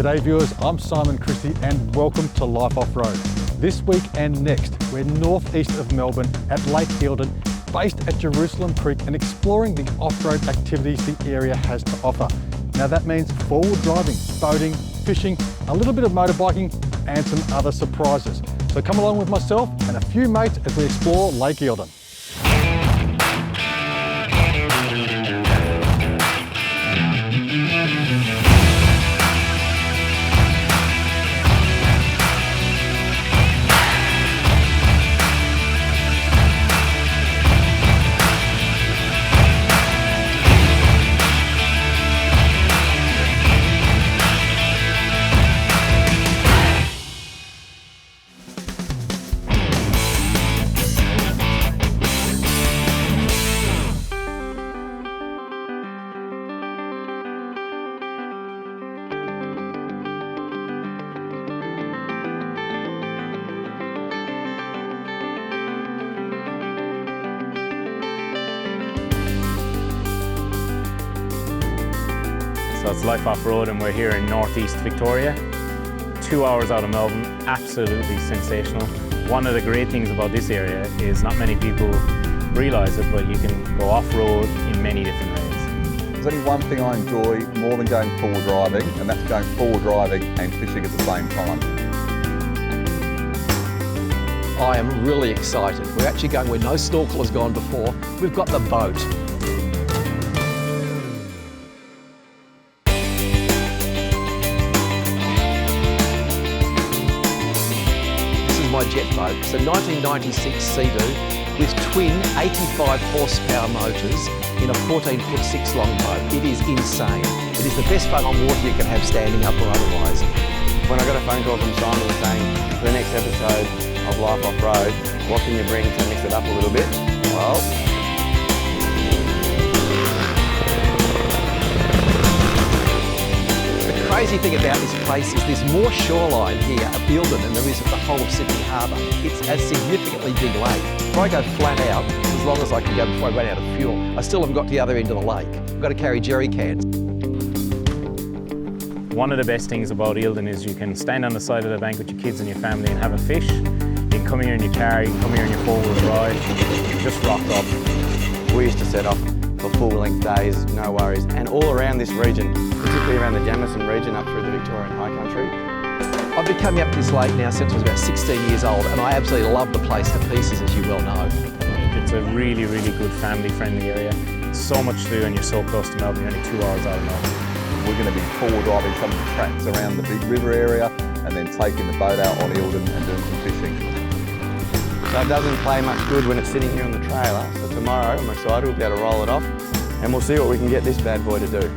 G'day viewers, I'm Simon Christie and welcome to Life Off-Road. This week and next, we're northeast of Melbourne at Lake Eildon, based at Jerusalem Creek and exploring the off-road activities the area has to offer. Now that means four-wheel driving, boating, fishing, a little bit of motorbiking and some other surprises. So come along with myself and a few mates as we explore Lake Eildon. So it's Life Off-Road and we're here in northeast Victoria, 2 hours out of Melbourne, absolutely sensational. One of the great things about this area is not many people realise it, but you can go off-road in many different ways. There's only one thing I enjoy more than going four-wheel driving, and that's going four-wheel driving and fishing at the same time. I am really excited. We're actually going where no snorkel has gone before. We've got the boat. My jet boat. It's a 1996 Sea-Doo with twin 85 horsepower motors in a 14'6" long boat. It is insane. It is the best boat on water you can have standing up or otherwise. When I got a phone call from Simon saying, for the next episode of Life Off-Road, what can you bring to mix it up a little bit? Well, the crazy thing about this place is there's more shoreline here at Eildon than there is at the whole of Sydney Harbour. It's a significantly big lake. If I go flat out, as long as I can go before I run out of fuel, I still haven't got to the other end of the lake. I've got to carry jerry cans. One of the best things about Eildon is you can stand on the side of the bank with your kids and your family and have a fish. You can come here in your car, you can come here in your four-wheel drive, just rock up. we used to set off for full-length days, no worries, and all around this region, particularly around the Jamison region up through the Victorian High Country. I've been coming up this lake now since I was about 16 years old, and I absolutely love the place to pieces, as you well know. It's a really, really good family-friendly area. So much to do and you're so close to Melbourne, you're only 2 hours out of Melbourne. We're going to be forward driving some of the tracks around the big river area and then taking the boat out on Eildon and doing some fishing. So it doesn't play much good when it's sitting here on the trailer. So tomorrow, I'm excited, we'll be able to roll it off and we'll see what we can get this bad boy to do.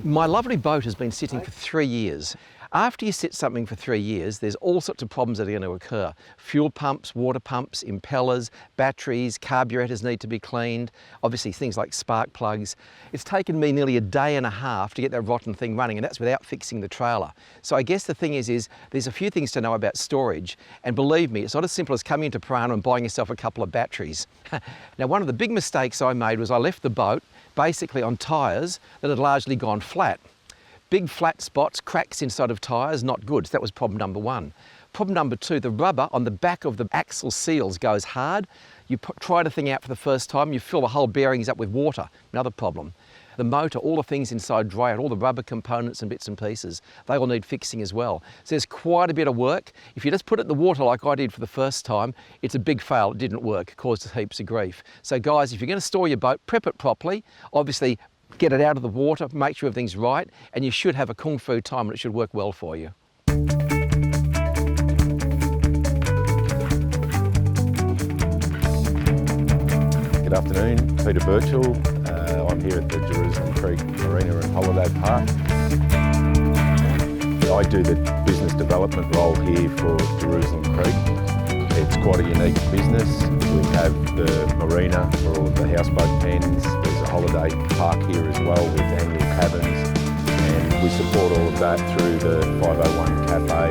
My lovely boat has been sitting for 3 years. After you sit something for 3 years, there's all sorts of problems that are going to occur. Fuel pumps, water pumps, impellers, batteries, carburetors need to be cleaned, obviously things like spark plugs. It's taken me nearly a day and a half to get that rotten thing running, and that's without fixing the trailer. So I guess the thing is there's a few things to know about storage, and believe me, it's not as simple as coming into Prana and buying yourself a couple of batteries. Now, one of the big mistakes I made was I left the boat basically on tyres that had largely gone flat. Big flat spots, cracks inside of tyres, not good. So that was problem number one. Problem number two, the rubber on the back of the axle seals goes hard. You try the thing out for the first time, you fill the whole bearings up with water. Another problem. The motor, all the things inside dry out, all the rubber components and bits and pieces, they all need fixing as well. So there's quite a bit of work. If you just put it in the water like I did for the first time, it's a big fail. It didn't work, it caused heaps of grief. So guys, if you're going to store your boat, prep it properly. Obviously, get it out of the water, make sure everything's right, and you should have a kung fu time and it should work well for you. Good afternoon, Peter Birchall. I'm here at the Jerusalem Creek Marina and Holiday Park. I do the business development role here for Jerusalem Creek. It's quite a unique business. We have the marina for all of the houseboat pens. There's a holiday park here as well with annual cabins, and we support all of that through the 501 Cafe.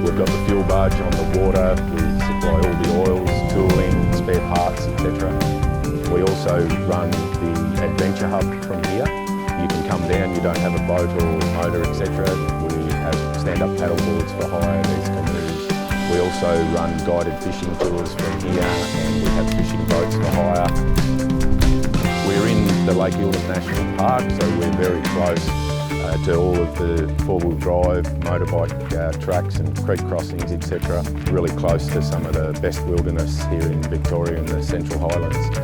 We've got the fuel barge on the water, we supply all the oils, tooling, spare parts, etc. We also run the adventure hub from here. You can come down, you don't have a boat or motor, etc. We have stand-up paddle boards for hire, there's canoes. We also run guided fishing tours from here, and we have fishing boats for hire. We're in the Lake Eildon National Park, so we're very close to all of the four-wheel drive, motorbike tracks and creek crossings, etc. Really close to some of the best wilderness here in Victoria and the Central Highlands.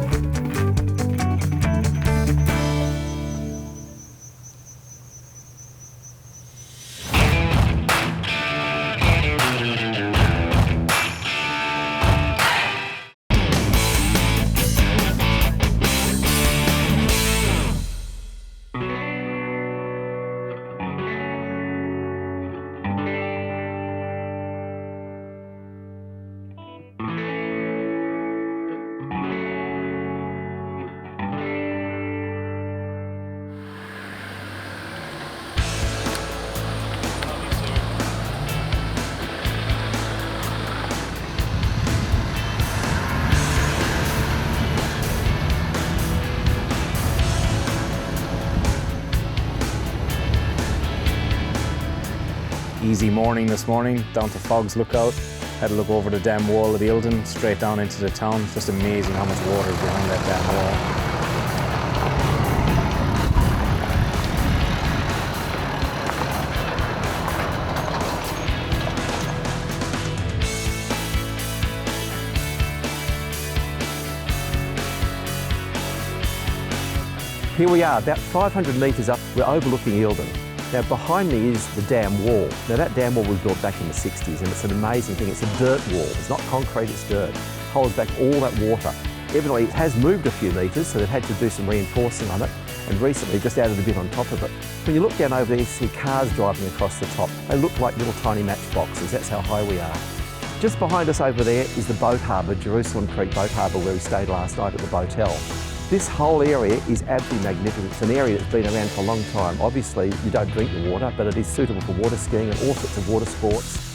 Easy morning this morning, down to Fogg's Lookout. Had a look over the dam wall of Eildon, straight down into the town. It's just amazing how much water is behind that dam wall. Here we are, about 500 metres up, we're overlooking Eildon. Now behind me is the dam wall. Now that dam wall was built back in the 60s and it's an amazing thing. It's a dirt wall, it's not concrete, it's dirt. Holds back all that water. Evidently it has moved a few metres, so they've had to do some reinforcing on it, and recently just added a bit on top of it. When you look down over there, you see cars driving across the top. They look like little tiny matchboxes, that's how high we are. Just behind us over there is the boat harbour, Jerusalem Creek Boat Harbour, where we stayed last night at the Botel. This whole area is absolutely magnificent. It's an area that's been around for a long time. Obviously, you don't drink the water, but it is suitable for water skiing and all sorts of water sports.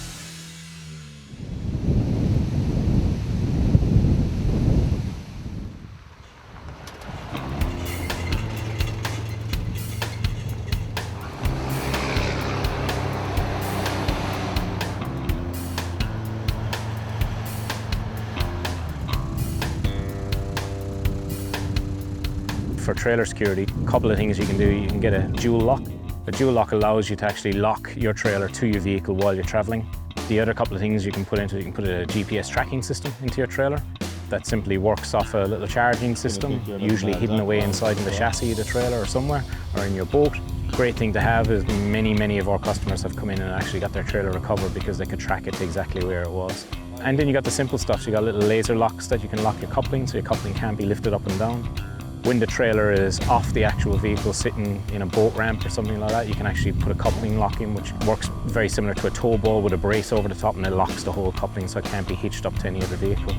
For trailer security, a couple of things you can do. You can get a dual lock. A dual lock allows you to actually lock your trailer to your vehicle while you're travelling. The other couple of things you can put into it, you can put a GPS tracking system into your trailer. That simply works off a little charging system, usually hidden away inside in the chassis of the trailer or somewhere, or in your boat. Great thing to have is many of our customers have come in and actually got their trailer recovered because they could track it to exactly where it was. And then you got the simple stuff. So you got little laser locks that you can lock your coupling, so your coupling can't be lifted up and down. When the trailer is off the actual vehicle, sitting in a boat ramp or something like that, you can actually put a coupling lock in, which works very similar to a tow ball with a brace over the top, and it locks the whole coupling so it can't be hitched up to any other vehicle.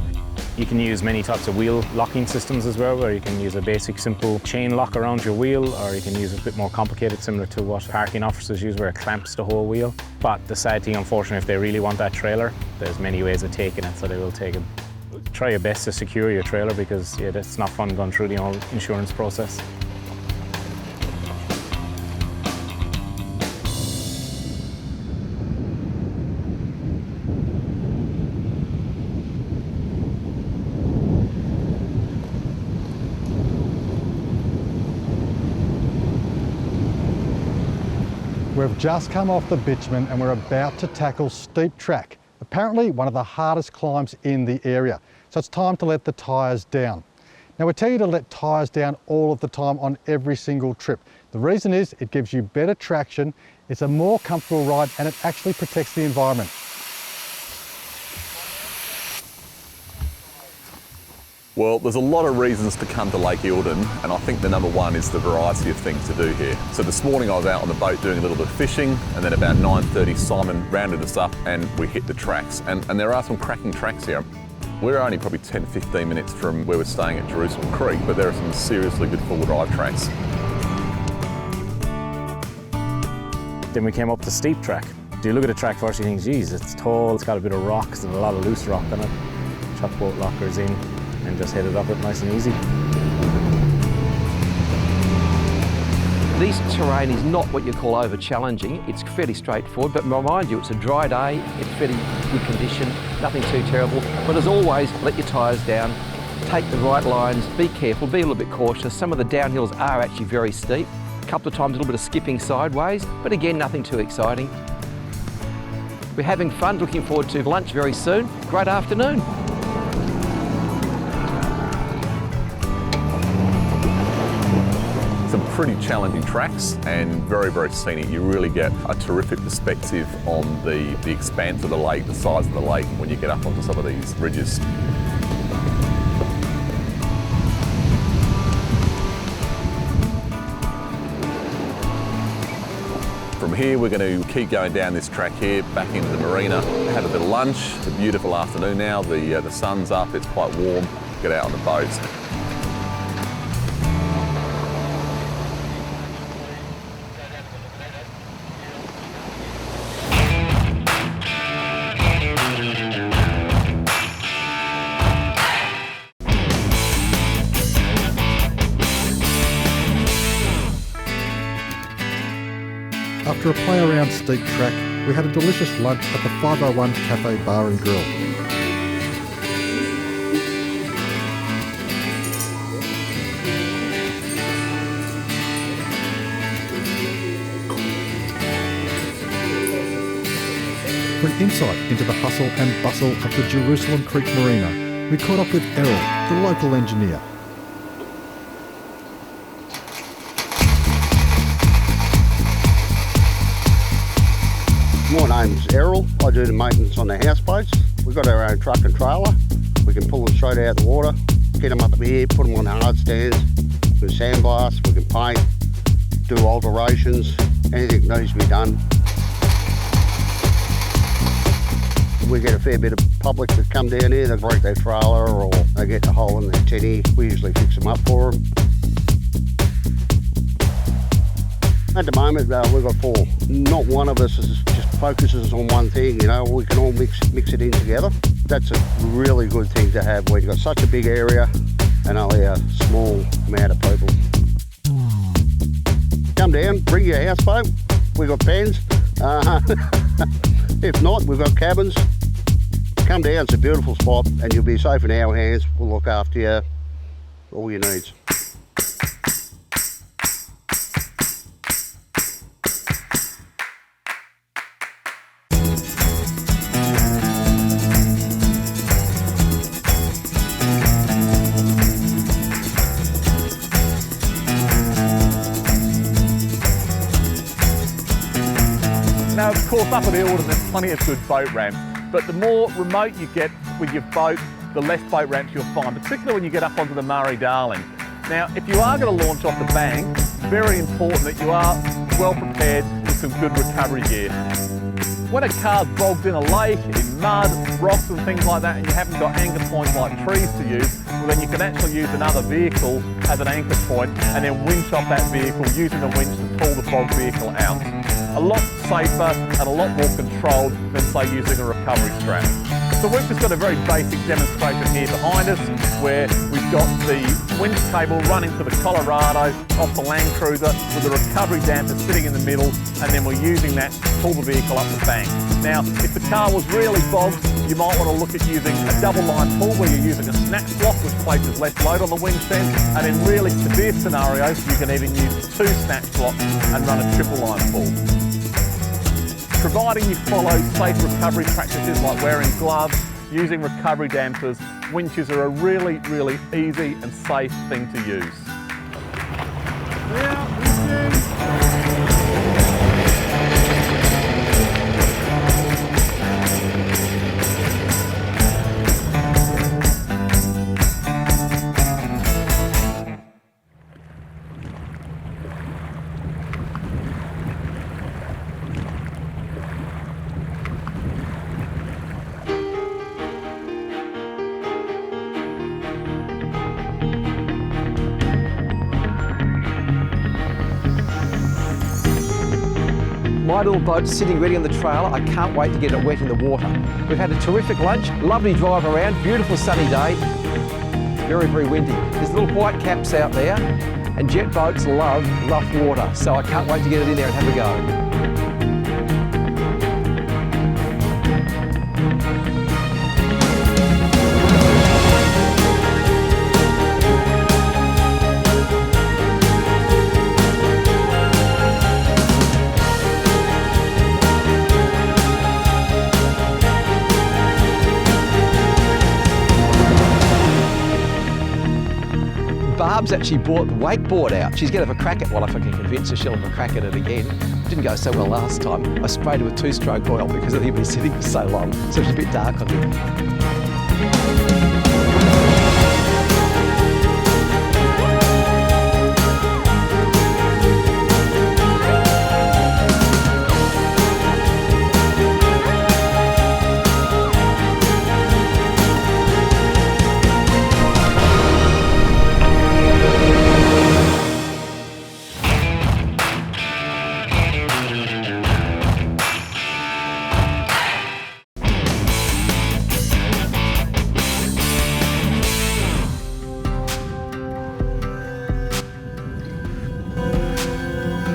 You can use many types of wheel locking systems as well, where you can use a basic simple chain lock around your wheel, or you can use a bit more complicated, similar to what parking officers use, where it clamps the whole wheel. But the sad thing, unfortunately, if they really want that trailer, there's many ways of taking it, so they will take it. Try your best to secure your trailer, because yeah, that's not fun going through the whole insurance process. We've just come off the bitumen and we're about to tackle steep track, apparently one of the hardest climbs in the area. So it's time to let the tyres down. Now we tell you to let tyres down all of the time on every single trip. The reason is it gives you better traction, it's a more comfortable ride, and it actually protects the environment. Well, there's a lot of reasons to come to Lake Eildon, and I think the number one is the variety of things to do here. So this morning I was out on the boat doing a little bit of fishing, and then about 9:30 Simon rounded us up and we hit the tracks. And there are some cracking tracks here. We're only probably 10-15 minutes from where we're staying at Jerusalem Creek, but there are some seriously good four-wheel drive tracks. Then we came up the steep track. Do you look at the track first, you think, geez, it's tall, it's got a bit of rocks and a lot of loose rock on it. Chuck boat lockers in and just head it up it nice and easy. This terrain is not what you call over-challenging. It's fairly straightforward, but remind you, it's a dry day, it's fairly good condition, nothing too terrible. But as always, let your tyres down, take the right lines, be careful, be a little bit cautious. Some of the downhills are actually very steep. A couple of times a little bit of skipping sideways, but again, nothing too exciting. We're having fun, looking forward to lunch very soon. Great afternoon. Some pretty challenging tracks and very, very scenic. You really get a terrific perspective on the expanse of the lake, the size of the lake when you get up onto some of these ridges. From here, we're going to keep going down this track here, back into the marina, have a bit of lunch. It's a beautiful afternoon now, the sun's up, it's quite warm. Get out on the boat. After a play around steep track, we had a delicious lunch at the 501 Cafe Bar and Grill. For an insight into the hustle and bustle of the Jerusalem Creek Marina, we caught up with Errol, the local engineer. My name's Errol. I do the maintenance on the houseboats. We've got our own truck and trailer. We can pull them straight out of the water, get them up here, put them on hard stands. We can sandblast, we can paint, do alterations, anything that needs to be done. We get a fair bit of public that come down here, they break their trailer or they get a hole in their teddy. We usually fix them up for them. At the moment, we've got 4. Not one of us just focuses on one thing, you know, we can all mix it in together. That's a really good thing to have when you've got such a big area and only a small amount of people. Come down, bring your houseboat. We've got pens. If not, we've got cabins. Come down, it's a beautiful spot and you'll be safe in our hands. We'll look after you, all your needs. Now, of course, up at Eildon, there's plenty of good boat ramps, but the more remote you get with your boat, the less boat ramps you'll find, particularly when you get up onto the Murray-Darling. Now, if you are going to launch off the bank, it's very important that you are well prepared with some good recovery gear. When a car's bogged in a lake, in mud, rocks and things like that, and you haven't got anchor points like trees to use, well then you can actually use another vehicle as an anchor point and then winch off that vehicle using the winch to pull the bogged vehicle out. A lot safer and a lot more controlled than, say, using a recovery strap. So we've just got a very basic demonstration here behind us where we've got the winch cable running to the Colorado off the Land Cruiser with the recovery damper sitting in the middle, and then we're using that to pull the vehicle up the bank. Now, if the car was really bogged, you might want to look at using a double line pull where you're using a snatch block which places less load on the winch then, and in really severe scenarios you can even use 2 snatch blocks and run a triple line pull. Providing you follow safe recovery practices like wearing gloves, using recovery dampers, winches are a really, really easy and safe thing to use. My little boat's sitting ready on the trailer. I can't wait to get it wet in the water. We've had a terrific lunch, lovely drive around, beautiful sunny day. Very, very windy. There's little white caps out there, and jet boats love rough water, so I can't wait to get it in there and have a go. Barb's actually brought the wakeboard out. She's going to have a crack at, well, if I can convince her, she'll have a crack at it again. It didn't go so well last time. I sprayed her with 2-stroke oil because he'd been sitting for so long, so it was a bit dark on him.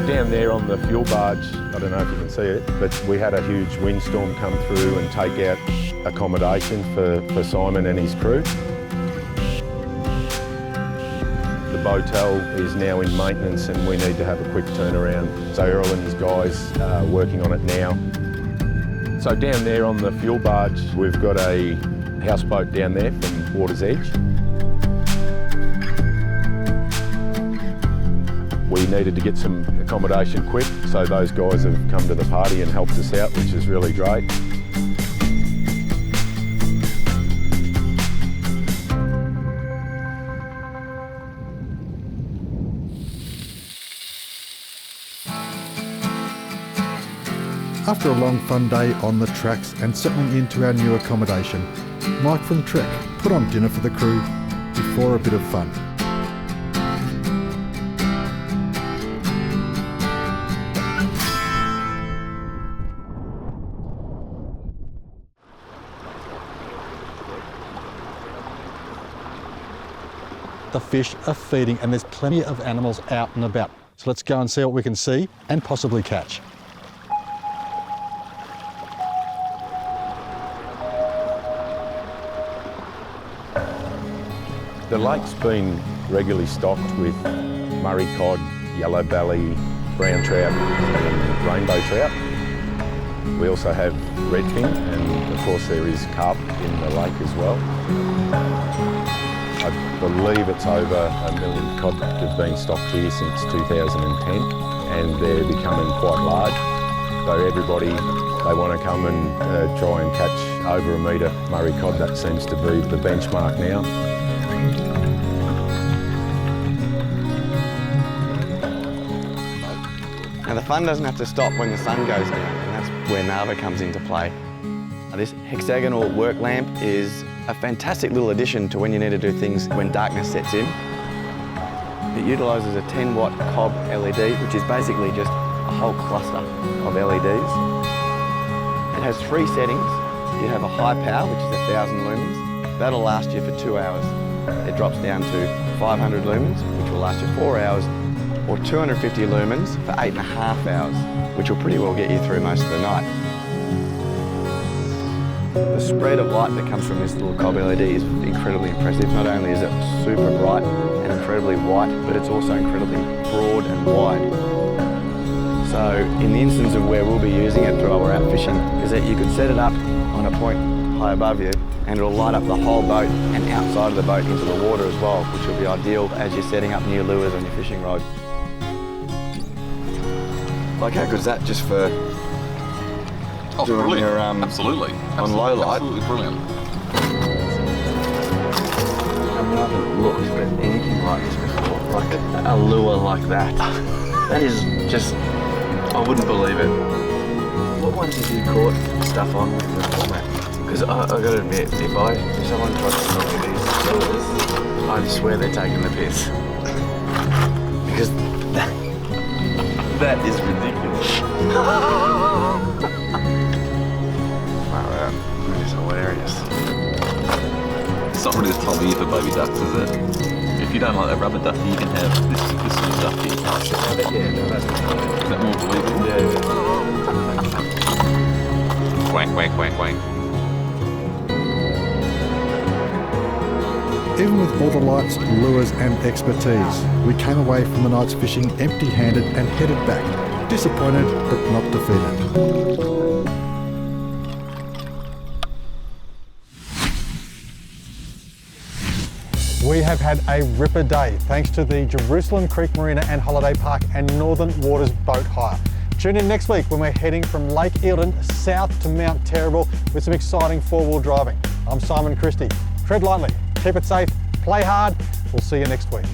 Down there on the fuel barge, I don't know if you can see it, but we had a huge windstorm come through and take out accommodation for Simon and his crew. The boatel is now in maintenance and we need to have a quick turnaround. So Earl and his guys are working on it now. So down there on the fuel barge, we've got a houseboat down there from Water's Edge. We needed to get some accommodation quick, so those guys have come to the party and helped us out, which is really great. After a long fun day on the tracks and settling into our new accommodation, Mike from Trek put on dinner for the crew before a bit of fun. The fish are feeding and there's plenty of animals out and about. So let's go and see what we can see and possibly catch. The lake's been regularly stocked with Murray cod, yellow belly, brown trout and rainbow trout. We also have redfin and of course there is carp in the lake as well. I believe it's over 1 million cod that have been stocked here since 2010 and they're becoming quite large. So everybody, they want to come and try and catch over 1 metre Murray cod. That seems to be the benchmark now. Now the fun doesn't have to stop when the sun goes down, and that's where Nava comes into play. This hexagonal work lamp is a fantastic little addition to when you need to do things when darkness sets in. It utilises a 10-watt cob LED, which is basically just a whole cluster of LEDs. It has 3 settings. You have a high power, which is 1,000 lumens. That'll last you for 2 hours. It drops down to 500 lumens, which will last you 4 hours, or 250 lumens for 8.5 hours, which will pretty well get you through most of the night. The spread of light that comes from this little cob LED is incredibly impressive. Not only is it super bright and incredibly white, but it's also incredibly broad and wide. So in the instance of where we'll be using it while we're out fishing, is that you could set it up on a point high above you and it'll light up the whole boat and outside of the boat into the water as well, which will be ideal as you're setting up new lures on your fishing rod. Like how good is that just for doing brilliant. your Absolutely. on low light? Absolutely brilliant. I've never looked at anything like this before, like a lure like that. That is just, I wouldn't believe it. What ones have you caught stuff on with the format? Because I got to admit, if someone tries to sell me these lures, I swear they're taking the piss. Because that is ridiculous. Wow, that is hilarious. It's not really the time of year for baby ducks, is it? If you don't like a rubber ducky, you can have this sort of ducky. Yeah, no, that's Is that more believable? yeah. Quack, quack, quack, quack. Even with all the lights, lures and expertise, we came away from the night's fishing empty-handed and headed back, disappointed but not defeated. We have had a ripper day thanks to the Jerusalem Creek Marina and Holiday Park and Northern Waters Boat Hire. Tune in next week when we're heading from Lake Eildon south to Mount Terrible with some exciting four-wheel driving. I'm Simon Christie. Tread lightly, keep it safe, play hard. We'll see you next week.